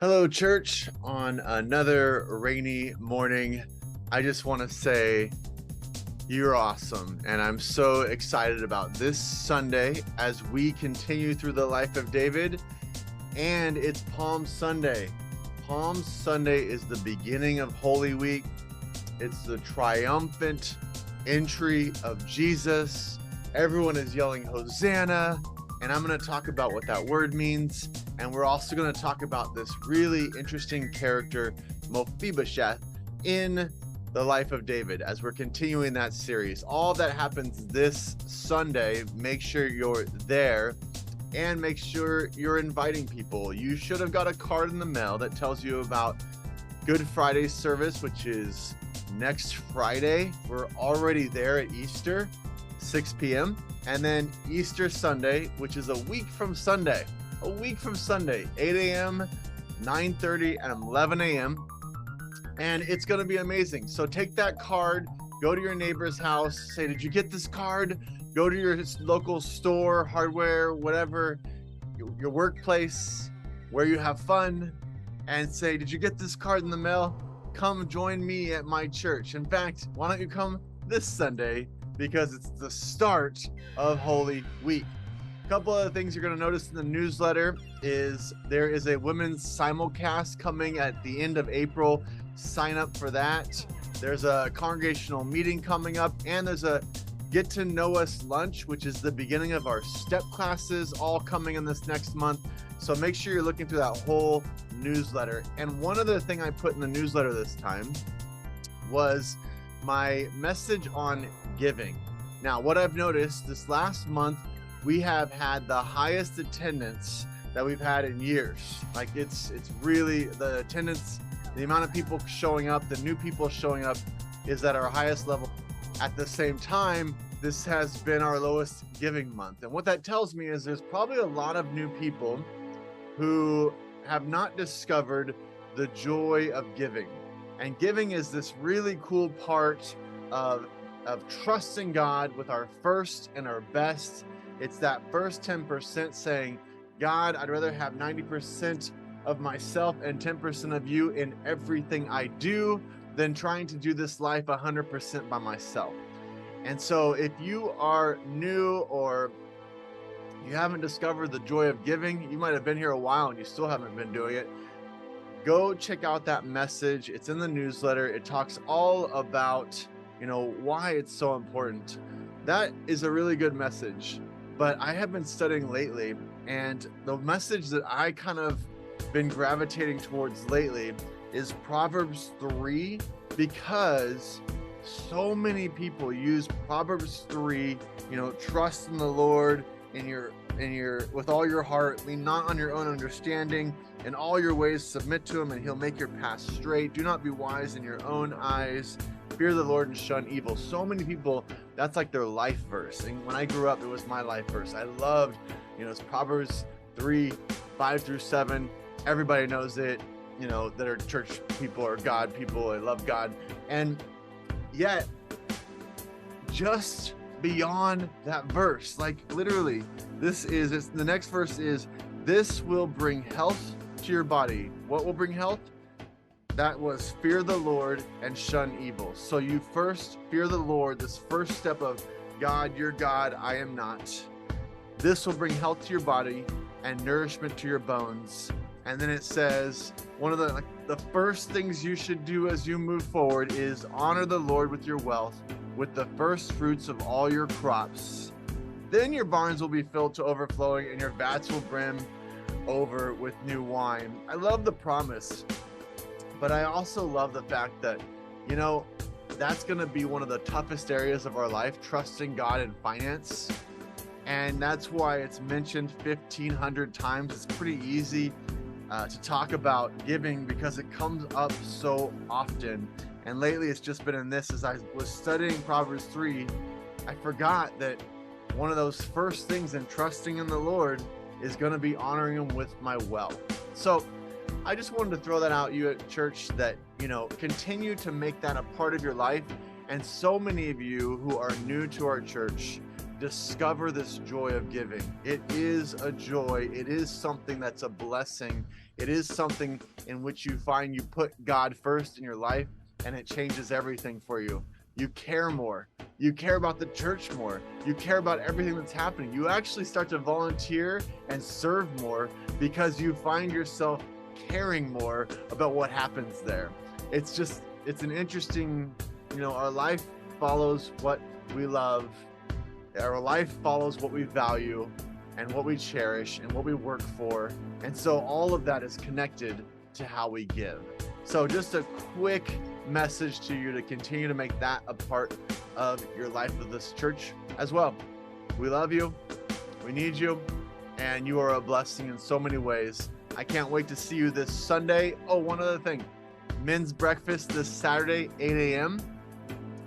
Hello, church. On another rainy morning, I just want to say you're awesome. And I'm so excited about this Sunday as we continue through the life of David. And it's Palm Sunday. Palm Sunday is the beginning of Holy Week. It's the triumphant entry of Jesus. Everyone is yelling Hosanna. And I'm going to talk about what that word means. And we're also going to talk about this really interesting character, Mephibosheth, in the life of David as we're continuing that series. All that happens this Sunday, make sure you're there and make sure you're inviting people. You should have got a card in the mail that tells you about Good Friday service, which is next Friday. We're already there at Easter, 6 p.m. And then Easter Sunday, which is a week from Sunday. 8 a.m., 9:30, and 11 a.m. And it's going to be amazing. So take that card, go to your neighbor's house, say, did you get this card? Go to your local store, hardware, whatever, your workplace, where you have fun, and say, did you get this card in the mail? Come join me at my church. In fact, why don't you come this Sunday? Because it's the start of Holy Week. A couple of things you're going to notice in the newsletter is there is a women's simulcast coming at the end of April. Sign up for that. There's a congregational meeting coming up, and there's a Get to Know Us lunch, which is the beginning of our step classes, all coming in this next month. So make sure you're looking through that whole newsletter. And one other thing I put in the newsletter this time was my message on giving. Now, what I've noticed this last month, we have had the highest attendance that we've had in years. Like it's really the attendance, the amount of people showing up, the new people showing up is at our highest level. At the same time, this has been our lowest giving month. And what that tells me is there's probably a lot of new people who have not discovered the joy of giving. And giving is this really cool part of trusting God with our first and our best. It's that first 10% saying, God, I'd rather have 90% of myself and 10% of you in everything I do than trying to do this life 100% by myself. And so if you are new or you haven't discovered the joy of giving, you might have been here a while and you still haven't been doing it, go check out that message. It's in the newsletter. It talks all about, why it's so important. That is a really good message. But I have been studying lately, and the message that I kind of been gravitating towards lately is Proverbs 3, because so many people use Proverbs 3, trust in the Lord in your with all your heart, lean not on your own understanding, in all your ways submit to him and he'll make your path straight. Do not be wise in your own eyes. Fear the Lord and shun evil. So many people, that's like their life verse. And when I grew up, it was my life verse. I loved, it's Proverbs 3, 5 through 7. Everybody knows it, that are church people or God people. I love God. And yet, just beyond that verse, like literally, the next verse is, this will bring health to your body. What will bring health? That was fear the Lord and shun evil. So you first fear the Lord, this first step of God, you're God, I am not. This will bring health to your body and nourishment to your bones. And then it says, one of the first things you should do as you move forward is honor the Lord with your wealth, with the first fruits of all your crops. Then your barns will be filled to overflowing and your vats will brim over with new wine. I love the promise. But I also love the fact that, that's going to be one of the toughest areas of our life, trusting God in finance. And that's why it's mentioned 1,500 times. It's pretty easy to talk about giving because it comes up so often. And lately it's just been in this. As I was studying Proverbs 3, I forgot that one of those first things in trusting in the Lord is going to be honoring him with my wealth. So I just wanted to throw that out you at church that, continue to make that a part of your life. And so many of you who are new to our church, discover this joy of giving. It is a joy. It is something that's a blessing. It is something in which you find you put God first in your life, and it changes everything for you. You care more. You care about the church more. You care about everything that's happening. You actually start to volunteer and serve more because you find yourself caring more about what happens there. It's an interesting, our life follows what we love. Our life follows what we value and what we cherish and what we work for. And so all of that is connected to how we give. So just a quick message to you to continue to make that a part of your life of this church as well. We love you. We need you. And you are a blessing in so many ways. I can't wait to see you this Sunday. Oh, one other thing. Men's breakfast this Saturday, 8 a.m.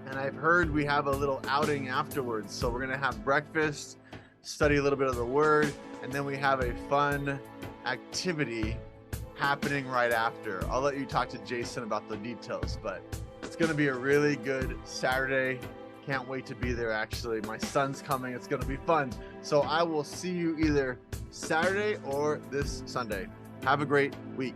And I've heard we have a little outing afterwards. So we're going to have breakfast, study a little bit of the word, and then we have a fun activity happening right after. I'll let you talk to Jason about the details, but it's going to be a really good Saturday. Can't wait to be there, actually. My son's coming. It's going to be fun. So I will see you either Saturday or this Sunday. Have a great week.